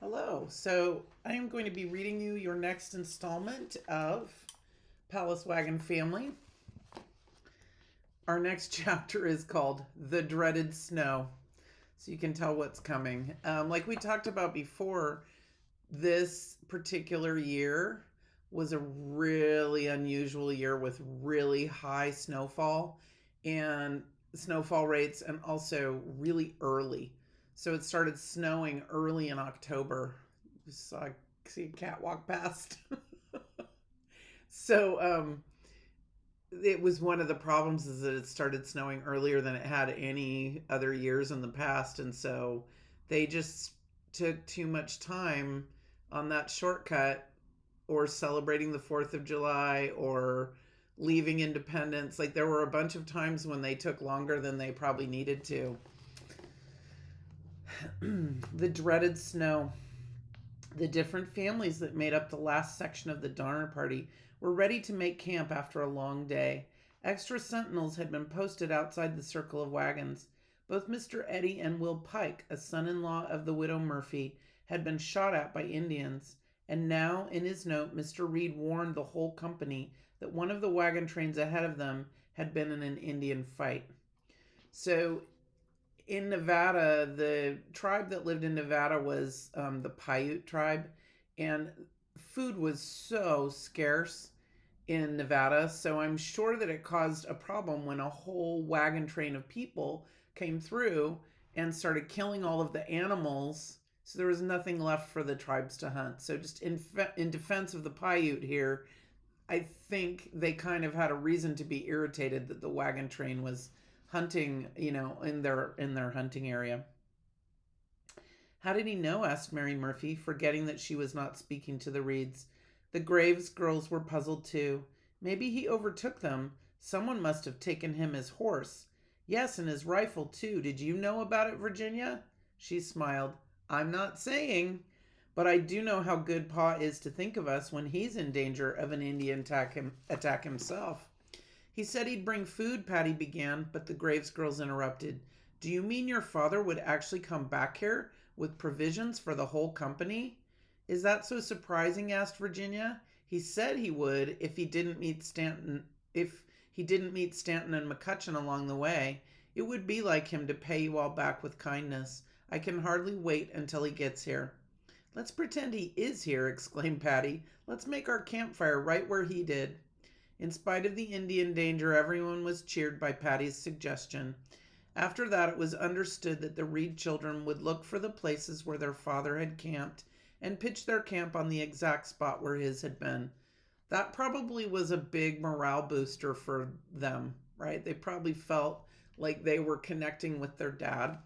Hello. So I am going to be reading you your next installment of Palace Wagon Family. Our next chapter is called The Dreaded Snow. So you can tell what's coming. Like we talked about before, this particular year was a really unusual year with really high snowfall and snowfall rates, and also really early. So it started snowing early in October. So I see a cat walk past. So it was one of the problems is that it started snowing earlier than it had any other years in the past, and so they just took too much time on that shortcut, or celebrating the 4th of July, or leaving Independence. Like, there were a bunch of times when they took longer than they probably needed to. The dreaded snow. The different families that made up the last section of the Donner Party were ready to make camp after a long day. Extra sentinels had been posted outside the circle of wagons. Both Mr. Eddy and Will Pike, a son-in-law of the widow Murphy, had been shot at by Indians, and now, in his note, Mr. Reed warned the whole company that one of the wagon trains ahead of them had been in an Indian fight. So in Nevada, the tribe that lived in Nevada was the Paiute tribe, and food was so scarce in Nevada. So I'm sure that it caused a problem when a whole wagon train of people came through and started killing all of the animals. So there was nothing left for the tribes to hunt. So just in defense of the Paiute here, I think they kind of had a reason to be irritated that the wagon train was hunting, in their hunting area. How did he know? Asked Mary Murphy, forgetting that she was not speaking to the Reeds. The Graves girls were puzzled too. Maybe he overtook them. Someone must have taken him his horse. Yes, and his rifle too. Did you know about it, Virginia? She smiled. I'm not saying, but I do know how good Pa is to think of us when he's in danger of an Indian attack himself. He said he'd bring food, Patty began, but the Graves girls interrupted. Do you mean your father would actually come back here with provisions for the whole company? Is that so surprising? Asked Virginia. He said he would if he didn't meet Stanton and McCutcheon along the way. It would be like him to pay you all back with kindness. I can hardly wait until he gets here. Let's pretend he is here, exclaimed Patty. Let's make our campfire right where he did. In spite of the Indian danger, everyone was cheered by Patty's suggestion. After that, it was understood that the Reed children would look for the places where their father had camped and pitch their camp on the exact spot where his had been. That probably was a big morale booster for them, right? They probably felt like they were connecting with their dad.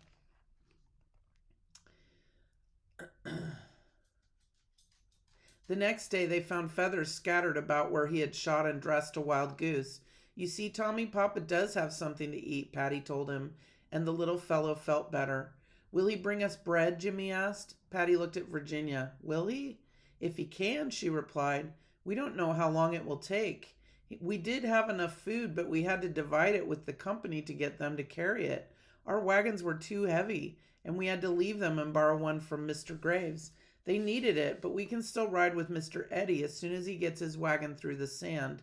The next day they found feathers scattered about where he had shot and dressed a wild goose. You see, Tommy, Papa does have something to eat, Patty told him, and the little fellow felt better. Will he bring us bread? Jimmy asked. Patty looked at Virginia. Will he? If he can, she replied. We don't know how long it will take. We did have enough food, but we had to divide it with the company to get them to carry it. Our wagons were too heavy, and we had to leave them and borrow one from Mr. Graves. They needed it, but we can still ride with Mr. Eddy as soon as he gets his wagon through the sand.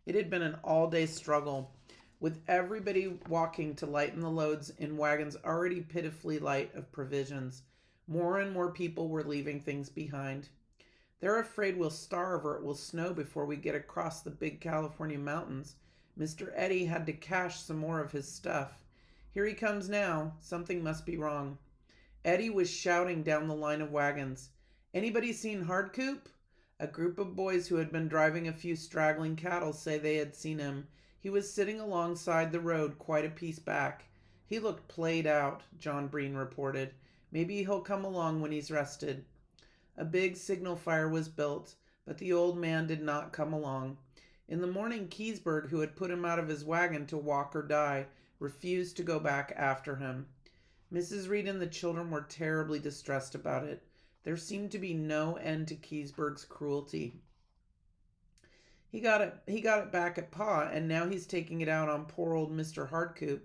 It had been an all-day struggle, with everybody walking to lighten the loads in wagons already pitifully light of provisions. More and more people were leaving things behind. They're afraid we'll starve or it will snow before we get across the big California mountains. Mr. Eddy had to cache some more of his stuff. Here he comes now. Something must be wrong. Eddie was shouting down the line of wagons. Anybody seen Hardcoop? A group of boys who had been driving a few straggling cattle say they had seen him. He was sitting alongside the road quite a piece back. He looked played out, John Breen reported. Maybe he'll come along when he's rested. A big signal fire was built, but the old man did not come along. In the morning, Keysburg, who had put him out of his wagon to walk or die, refused to go back after him. Mrs. Reed and the children were terribly distressed about it. There seemed to be no end to Keysburg's cruelty. He got it back at Pa, and now he's taking it out on poor old Mr. Hardcoop.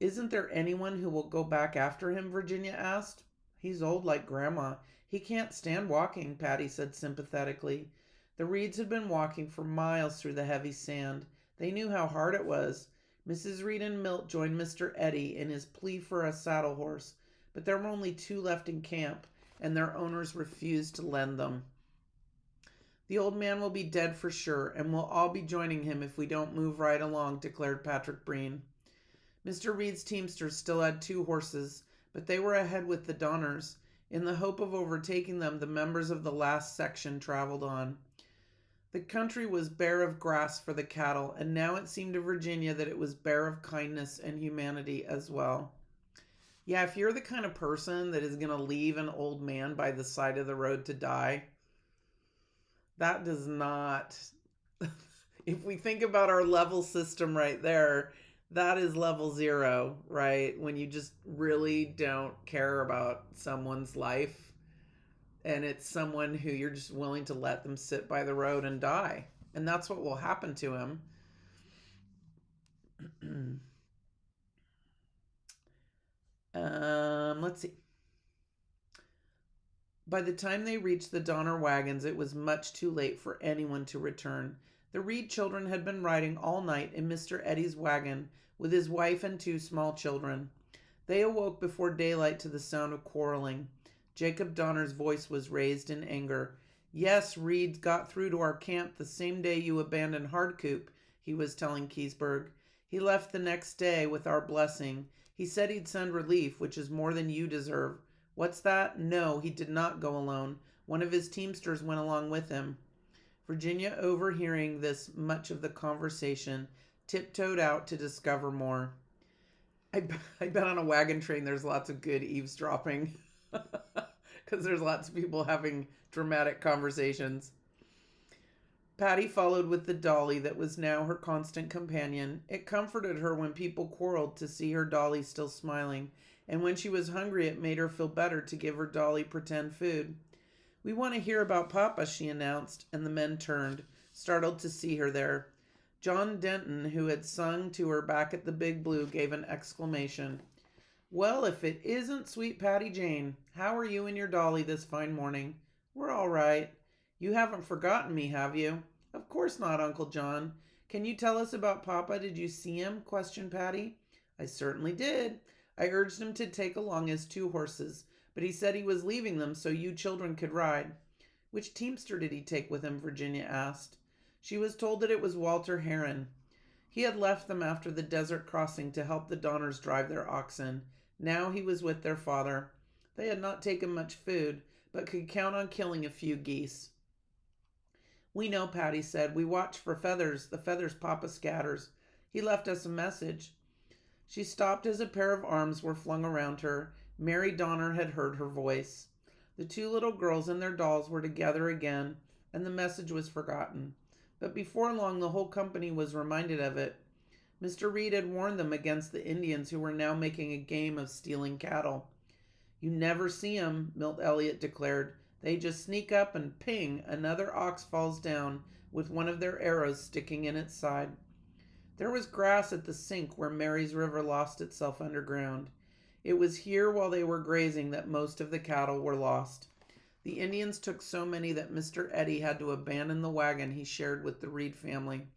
Isn't there anyone who will go back after him? Virginia asked. He's old like Grandma. He can't stand walking, Patty said sympathetically. The Reeds had been walking for miles through the heavy sand. They knew how hard it was. Mrs. Reed and Milt joined Mr. Eddy in his plea for a saddle horse, but there were only 2 left in camp, and their owners refused to lend them. The old man will be dead for sure, and we'll all be joining him if we don't move right along, declared Patrick Breen. Mr. Reed's teamsters still had 2 horses, but they were ahead with the Donners. In the hope of overtaking them, the members of the last section traveled on. The country was bare of grass for the cattle, and now it seemed to Virginia that it was bare of kindness and humanity as well. Yeah, if you're the kind of person that is going to leave an old man by the side of the road to die, that does not... If we think about our level system right there, that is level 0, right? When you just really don't care about someone's life, and it's someone who you're just willing to let them sit by the road and die. And that's what will happen to him. Let's see. By the time they reached the Donner wagons, it was much too late for anyone to return. The Reed children had been riding all night in Mr. Eddy's wagon with his wife and 2 small children. They awoke before daylight to the sound of quarreling. Jacob Donner's voice was raised in anger. Yes, Reed got through to our camp the same day you abandoned Hardcoop, he was telling Keysburg. He left the next day with our blessing. He said he'd send relief, which is more than you deserve. What's that? No, he did not go alone. One of his teamsters went along with him. Virginia, overhearing this much of the conversation, tiptoed out to discover more. I bet on a wagon train there's lots of good eavesdropping. Because there's lots of people having dramatic conversations. Patty followed with the dolly that was now her constant companion. It comforted her when people quarreled to see her dolly still smiling, and when she was hungry it made her feel better to give her dolly pretend food. We want to hear about Papa, she announced, and the men turned, startled to see her there. John Denton, who had sung to her back at the Big Blue, gave an exclamation. Well, if it isn't sweet Patty Jane. How are you and your dolly this fine morning? We're all right. You haven't forgotten me, have you? Of course not, Uncle John. Can you tell us about Papa? Did you see him? Questioned Patty. I certainly did. I urged him to take along his 2 horses, but he said he was leaving them so you children could ride. Which teamster did he take with him? Virginia asked. She was told that it was Walter Heron. He had left them after the desert crossing to help the Donners drive their oxen. Now he was with their father. They had not taken much food, but could count on killing a few geese. We know, Patty said. We watch for feathers, the feathers Papa scatters. He left us a message. She stopped as a pair of arms were flung around her. Mary Donner had heard her voice. The 2 little girls and their dolls were together again, and the message was forgotten. But before long the whole company was reminded of it. Mr. Reed had warned them against the Indians who were now making a game of stealing cattle. You never see 'em, Milt Elliott declared. They just sneak up and ping, another ox falls down with one of their arrows sticking in its side. There was grass at the sink where Mary's River lost itself underground. It was here while they were grazing that most of the cattle were lost. The Indians took so many that Mr. Eddy had to abandon the wagon he shared with the Reed family.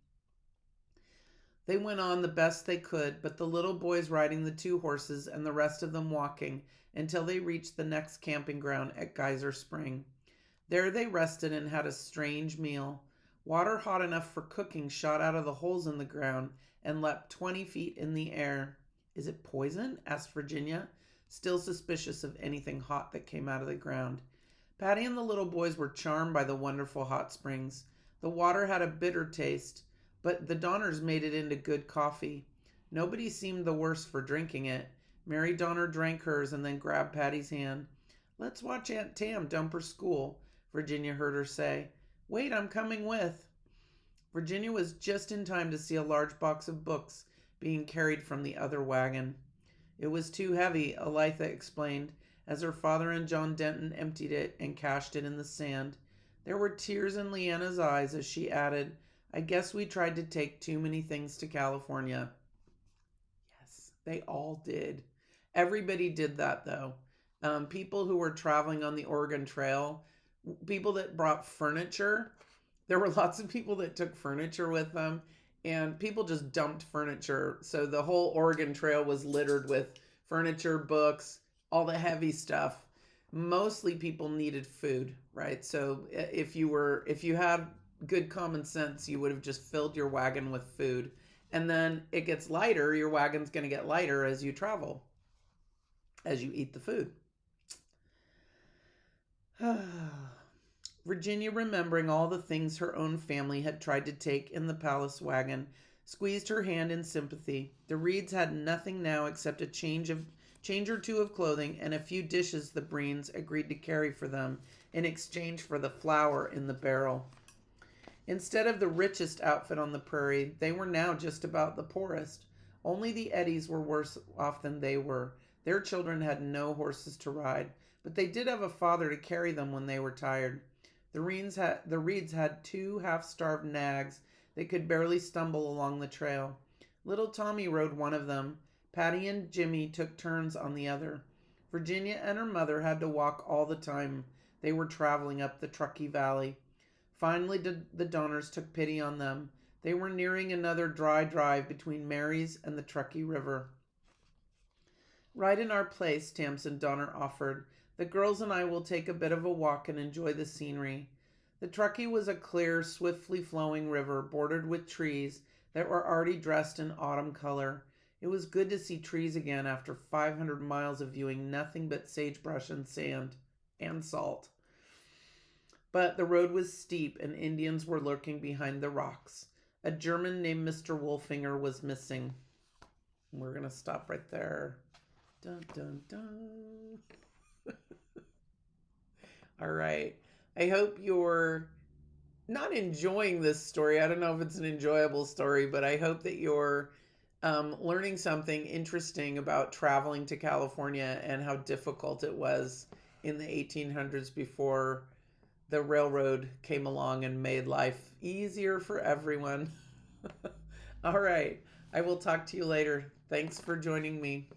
They went on the best they could, but the little boys riding the 2 horses and the rest of them walking until they reached the next camping ground at Geyser Spring. There they rested and had a strange meal. Water hot enough for cooking shot out of the holes in the ground and leapt 20 feet in the air. Is it poison? Asked Virginia, still suspicious of anything hot that came out of the ground. Patty and the little boys were charmed by the wonderful hot springs. The water had a bitter taste, but the Donners made it into good coffee. Nobody seemed the worse for drinking it. Mary Donner drank hers and then grabbed Patty's hand. Let's watch Aunt Tam dump her school, Virginia heard her say. Wait, I'm coming with. Virginia was just in time to see a large box of books being carried from the other wagon. It was too heavy, Elitha explained, as her father and John Denton emptied it and cached it in the sand. There were tears in Leanna's eyes as she added, I guess we tried to take too many things to California. Yes, they all did. Everybody did that, though. People who were traveling on the Oregon Trail, people that brought furniture. There were lots of people that took furniture with them, and people just dumped furniture. So the whole Oregon Trail was littered with furniture, books, all the heavy stuff. Mostly people needed food, right? So if you had good common sense, you would have just filled your wagon with food. And then it gets lighter, your wagon's going to get lighter as you travel, as you eat the food. Virginia, remembering all the things her own family had tried to take in the palace wagon, squeezed her hand in sympathy. The Reeds had nothing now except a change or two of clothing and a few dishes the Breens agreed to carry for them in exchange for the flour in the barrel. Instead of the richest outfit on the prairie, they were now just about the poorest. Only the Eddies were worse off than they were. Their children had no horses to ride, but they did have a father to carry them when they were tired. The Reeds had two half-starved nags that could barely stumble along the trail. Little Tommy rode one of them. Patty and Jimmy took turns on the other. Virginia and her mother had to walk all the time they were traveling up the Truckee Valley. Finally, the Donners took pity on them. They were nearing another dry drive between Mary's and the Truckee River. "Ride in our place," Tamsin Donner offered. "The girls and I will take a bit of a walk and enjoy the scenery." The Truckee was a clear, swiftly flowing river bordered with trees that were already dressed in autumn color. It was good to see trees again after 500 miles of viewing nothing but sagebrush and sand and salt. But the road was steep and Indians were lurking behind the rocks. A German named Mr. Wolfinger was missing. We're going to stop right there. Dun, dun, dun. All right. I hope you're not enjoying this story. I don't know if it's an enjoyable story, but I hope that you're learning something interesting about traveling to California and how difficult it was in the 1800s before the railroad came along and made life easier for everyone. All right. I will talk to you later. Thanks for joining me.